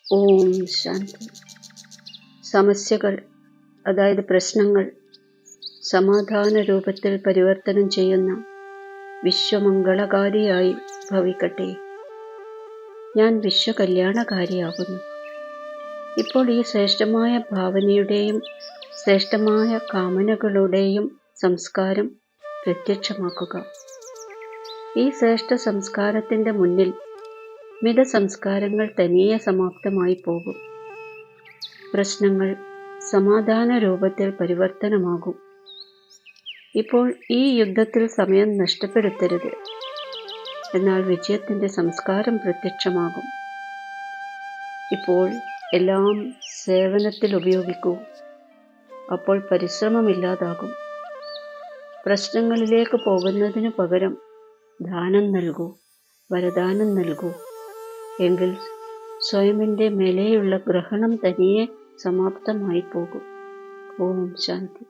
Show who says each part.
Speaker 1: ഓം ശാന്തി. സമസ്യകൾ, അതായത് പ്രശ്നങ്ങൾ, സമാധാന രൂപത്തിൽ പരിവർത്തനം ചെയ്യുന്ന വിശ്വമംഗളകാരിയായി ഭവിക്കട്ടെ. ഞാൻ വിശ്വകല്യാണകാരിയാകുന്നു. ഇപ്പോൾ ഈ ശ്രേഷ്ഠമായ ഭാവനയുടെയും ശ്രേഷ്ഠമായ കാമനകളുടെയും സംസ്കാരം പ്രത്യക്ഷമാക്കുക. ഈ ശ്രേഷ്ഠ സംസ്കാരത്തിൻ്റെ മുന്നിൽ മിത സംസ്കാരങ്ങൾ തനിയെ സമാപ്തമായി പോകും. പ്രശ്നങ്ങൾ സമാധാന രൂപത്തിൽ പരിവർത്തനമാകും. ഇപ്പോൾ ഈ യുദ്ധത്തിൽ സമയം നഷ്ടപ്പെടുത്തരുത്. എന്നാൽ വിജയത്തിൻ്റെ സംസ്കാരം പ്രത്യക്ഷമാകും. ഇപ്പോൾ എല്ലാം സേവനത്തിൽ ഉപയോഗിക്കൂ. അപ്പോൾ പരിശ്രമമില്ലാതാകും. പ്രശ്നങ്ങളിലേക്ക് പോകുന്നതിനു പകരം ദാനം നൽകൂ, വരദാനം നൽകൂ. എങ്കിൽ സ്വയമിൻ്റെ മേലെയുള്ള ഗ്രഹണം തനിയെ സമാപ്തമായി പോകും. ഓം ശാന്തി.